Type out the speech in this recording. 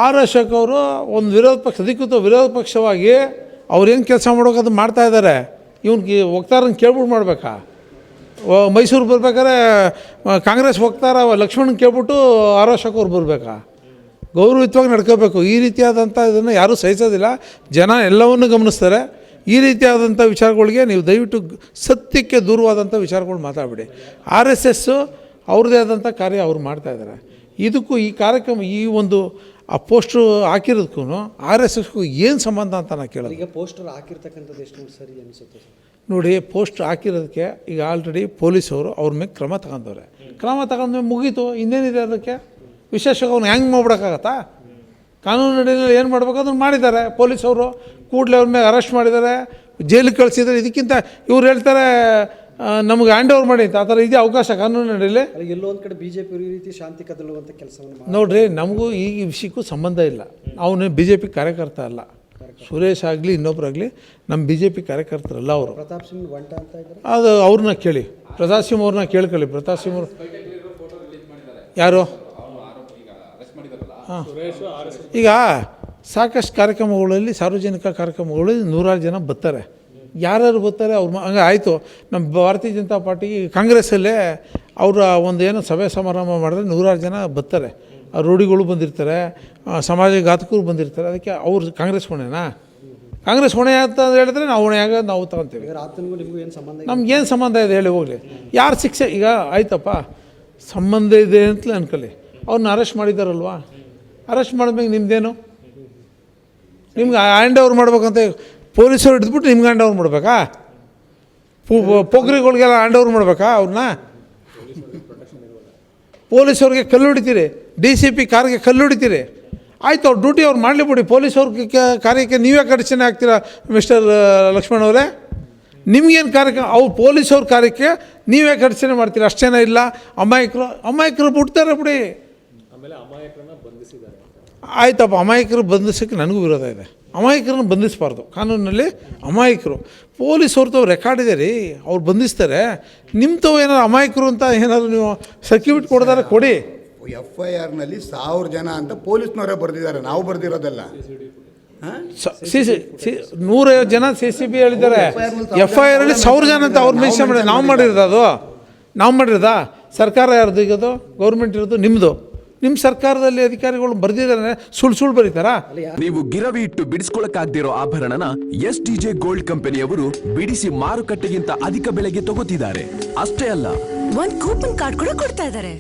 R Ashok ಅವರು ಒಂದು ವಿರೋಧ ಪಕ್ಷ ಅಧಿಕೃತ ವಿರೋಧ ಪಕ್ಷವಾಗಿ ಅವ್ರೇನು ಕೆಲಸ ಮಾಡೋಕೆ ಅದು ಮಾಡ್ತಾ ಇದ್ದಾರೆ. ಇವ್ನಿಗೆ ವಕ್ತಾರನ್ನ ಕೇಳ್ಬಿಟ್ಟು ಮಾಡಬೇಕಾ? ಮೈಸೂರು ಬರ್ಬೇಕಾದ್ರೆ ಕಾಂಗ್ರೆಸ್ ವಕ್ತಾರ ಲಕ್ಷ್ಮಣ್ ಕೇಳ್ಬಿಟ್ಟು ಆರ್ ಅಶೋಕ್ ಅವ್ರು ಬರಬೇಕಾ? ಗೌರವಯುತವಾಗಿ ನಡ್ಕೋಬೇಕು. ಈ ರೀತಿಯಾದಂಥ ಇದನ್ನು ಯಾರೂ ಸಹಿಸೋದಿಲ್ಲ. ಜನ ಎಲ್ಲವನ್ನು ಗಮನಿಸ್ತಾರೆ. ಈ ರೀತಿಯಾದಂಥ ವಿಚಾರಗಳಿಗೆ ನೀವು ದಯವಿಟ್ಟು ಸತ್ಯಕ್ಕೆ ದೂರವಾದಂಥ ವಿಚಾರಗಳು ಮಾತಾಡಬೇಡಿ. ಆರ್ ಎಸ್ ಎಸ್ಸು ಅವ್ರದ್ದೇ ಆದಂಥ ಕಾರ್ಯ ಅವ್ರು ಮಾಡ್ತಾಯಿದ್ದಾರೆ. ಇದಕ್ಕೂ ಈ ಕಾರ್ಯಕ್ರಮ ಈ ಒಂದು ಆ ಪೋಸ್ಟ್ರು ಹಾಕಿರೋದಕ್ಕೂ ಆರ್ ಎಸ್ ಎಸ್ಗೂ ಏನು ಸಂಬಂಧ ಅಂತ ನಾನು ಕೇಳೋದು. ಈಗ ಪೋಸ್ಟರ್ ಹಾಕಿರ್ತಕ್ಕಂಥದ್ದು ಎಷ್ಟು ಸರಿ ಅನಿಸುತ್ತೆ ಸರ್? ನೋಡಿ, ಪೋಸ್ಟ್ ಹಾಕಿರೋದಕ್ಕೆ ಈಗ ಆಲ್ರೆಡಿ ಪೊಲೀಸವರು ಅವ್ರ ಮೇಲೆ ಕ್ರಮ ತಗೊಂಡವ್ರೆ. ಕ್ರಮ ತಗೊಂಡ್ಮೇಲೆ ಮುಗೀತು. ಇನ್ನೇನಿದೆ ಅದಕ್ಕೆ ವಿಶೇಷವಾಗಿ ಅವ್ನು ಹೆಂಗೆ ಮಾಡ್ಬಿಡೋಕ್ಕಾಗತ್ತಾ? ಕಾನೂನು ಅಡಿಯಲ್ಲಿ ಏನು ಮಾಡಬೇಕು ಅದನ್ನು ಮಾಡಿದ್ದಾರೆ ಪೊಲೀಸವರು. ಕೂಡಲೇ ಅವ್ರ ಮೇಲೆ ಅರೆಸ್ಟ್ ಮಾಡಿದ್ದಾರೆ, ಜೈಲಿಗೆ ಕಳಿಸಿದ್ದಾರೆ. ಇದಕ್ಕಿಂತ ಇವ್ರು ಹೇಳ್ತಾರೆ ನಮಗೆ ಹ್ಯಾಂಡ್ ಓವರ್ ಮಾಡಿ ಅಂತ. ಆ ಥರ ಇದೆಯಾ ಅವಕಾಶ ಕಾನೂನು ಅಡಿಯಲ್ಲಿ? ಎಲ್ಲೋ ಒಂದು ಕಡೆ BJP ಈ ರೀತಿ ಶಾಂತಿ ಕದಲುವಂಥ ಕೆಲಸವನ್ನು ನೋಡ್ರಿ, ನಮಗೂ ಈ ವಿಷಯಕ್ಕೂ ಸಂಬಂಧ ಇಲ್ಲ. ಅವನು BJP ಕಾರ್ಯಕರ್ತ ಅಲ್ಲ. ಸುರೇಶ್ ಆಗಲಿ ಇನ್ನೊಬ್ಬರಾಗಲಿ ನಮ್ಮ BJP ಕಾರ್ಯಕರ್ತರಲ್ಲ ಅವರು. ಪ್ರತಾಪ್ ಸಿಂಗ್ ಒಂಟ ಅಂತ ಇದ್ದಾರೆ. ಅದು ಅವ್ರನ್ನ ಕೇಳಿ, ಪ್ರತಾಪ್ ಸಿಂಗ್ ಅವ್ರನ್ನ ಕೇಳ್ಕೊಳ್ಳಿ. ಪ್ರತಾಪ್ ಸಿಂಗ್ ಅವರು ಯಾರು? ಹಾಂ, ಈಗ ಸಾಕಷ್ಟು ಕಾರ್ಯಕ್ರಮಗಳಲ್ಲಿ ಸಾರ್ವಜನಿಕ ಕಾರ್ಯಕ್ರಮಗಳಲ್ಲಿ ನೂರಾರು ಜನ ಬರ್ತಾರೆ. ಯಾರ್ಯಾರು ಬರ್ತಾರೆ ಅವ್ರು ಹಂಗೆ ಆಯಿತು. ನಮ್ಮ ಭಾರತೀಯ ಜನತಾ ಪಾರ್ಟಿ ಕಾಂಗ್ರೆಸ್ಸಲ್ಲೇ ಅವರ ಒಂದು ಏನೋ ಸಭೆ ಸಮಾರಂಭ ಮಾಡಿದ್ರೆ ನೂರಾರು ಜನ ಬರ್ತಾರೆ. ರೂಢಿಗಳು ಬಂದಿರ್ತಾರೆ, ಸಮಾಜ ಘಾತಕರು ಬಂದಿರ್ತಾರೆ. ಅದಕ್ಕೆ ಅವ್ರು ಕಾಂಗ್ರೆಸ್ ಹೊಣೆನಾ? ಕಾಂಗ್ರೆಸ್ ಹೊಣೆ ಅಂತ ಹೇಳಿದ್ರೆ ನಾವು ಹೊಣೆ ಆಗೋದು ನಾವು ತಗೊತೀವಿ. ನಿಮಗೂ ಏನು ಸಂಬಂಧ? ನಮ್ಗೇನು ಸಂಬಂಧ ಇದೆ ಹೇಳಿ ಹೋಗಲಿ. ಯಾರು ಶಿಕ್ಷೆ ಈಗ ಆಯ್ತಪ್ಪ ಸಂಬಂಧ ಇದೆ ಅಂತಲೇ ಅನ್ಕೊಳ್ಳಿ. ಅವ್ರನ್ನ ಅರೆಸ್ಟ್ ಮಾಡಿದ್ದಾರಲ್ವ? ಅರೆಸ್ಟ್ ಮಾಡಿದ್ಮೇಲೆ ನಿಮ್ಮದೇನು? ನಿಮ್ಗೆ ಹ್ಯಾಂಡ್ ಓವರ್ ಮಾಡ್ಬೇಕಂತ ಪೊಲೀಸರು ಹಿಡಿದ್ಬಿಟ್ಟು ನಿಮ್ಗೆ ಹ್ಯಾಂಡ್ ಓವರ್ ಮಾಡಬೇಕಾ? ಪೋಖ್ರಿಗಳಿಗೆಲ್ಲ ಹ್ಯಾಂಡ್ ಓವರ್ ಮಾಡಬೇಕಾ ಅವ್ರನ್ನ? ಪೊಲೀಸವ್ರಿಗೆ ಕಲ್ಲು ಹೊಡಿತೀರಿ, DCP ಕಾರ್ಗೆ ಕಲ್ಲು ಹೊಡಿತೀರಿ. ಆಯಿತು, ಅವ್ರ ಡ್ಯೂಟಿ ಅವ್ರು ಮಾಡಲಿ ಬಿಡಿ. ಪೊಲೀಸವ್ರ ಕಾರ್ಯಕ್ಕೆ ನೀವೇ ಅಡಚಣೆ ಆಗ್ತೀರಾ ಮಿಸ್ಟರ್ ಲಕ್ಷ್ಮಣ್ ಅವರೇ? ನಿಮ್ಗೇನು ಕಾರ್ಯಕ್ಕೆ ಅವ್ರು ಪೊಲೀಸವ್ರ ಕಾರ್ಯಕ್ಕೆ ನೀವೇ ಅಡಚಣೆ ಮಾಡ್ತೀರಾ? ಅಷ್ಟು ಜನ ಇಲ್ಲ, ಅಮಾಯಕರು ಬಿಡ್ತಾರೆ ಬಿಡಿ. ಆಯ್ತಪ್ಪ, ಅಮಾಯಕರು ಬಂಧಿಸೋಕ್ಕೆ ನನಗೂ ವಿರೋಧ ಇದೆ. ಅಮಾಯಕರನ್ನು ಬಂಧಿಸಬಾರ್ದು ಕಾನೂನಲ್ಲಿ. ಅಮಾಯಕರು ಪೊಲೀಸವ್ರದ್ದು ರೆಕಾರ್ಡ್ ಇದೆ ರೀ, ಅವ್ರು ಬಂಧಿಸ್ತಾರೆ. ನಿಮ್ಮತವು ಏನಾದ್ರು ಅಮಾಯಕರು ಅಂತ ಏನಾದ್ರು ನೀವು ಸರ್ಟಿಫಿಕೇಟ್ ಕೊಡ್ತಾರೆ ಕೊಡಿ. FIRನಲ್ಲಿ 1000 ಜನ ಅಂತ ಪೊಲೀಸ್ನವರೇ ಬರೆದಿದ್ದಾರೆ, ನಾವು ಬರೆದಿರೋದಲ್ಲ. 150 ಜನ CCB ಹೇಳಿದ್ದಾರೆ. FIRಲ್ಲಿ 1000 ಜನ ಅಂತ ಅವ್ರು ಮೆನ್ಷನ್ ಮಾಡಿ ನಾವು ಮಾಡಿರೋದು. ಅದು ನಾವು ಮಾಡಿರೋದಾ? ಸರ್ಕಾರ ಯಾರ್ದು ಈಗದು? ಗೌರ್ಮೆಂಟ್ ಇರೋದು ನಿಮ್ಮದು. ನಿಮ್ಮ ಸರ್ಕಾರದಲ್ಲಿ ಅಧಿಕಾರಿಗಳು ಬರೆದಿದ್ದಾರೆ, ಸುಳ್ಳು ಬರೀತಾರಾ? ನೀವು ಗಿರವಿ ಇಟ್ಟು ಬಿಡಿಸ್ಕೊಳಕ್ಕಾಗ್ದಿರೋ ಆಭರಣನ STJ ಗೋಲ್ಡ್ ಕಂಪನಿಯವರು ಬಿಡಿಸಿ ಮಾರುಕಟ್ಟೆಗಿಂತ ಅಧಿಕ ಬೆಲೆಗೆ ತಗೋತಿದ್ದಾರೆ. ಅಷ್ಟೇ ಅಲ್ಲ, ಒಂದು ಕೂಪನ್ ಕಾರ್ಡ್ ಕೂಡ ಕೊಡ್ತಾ ಇದ್ದಾರೆ.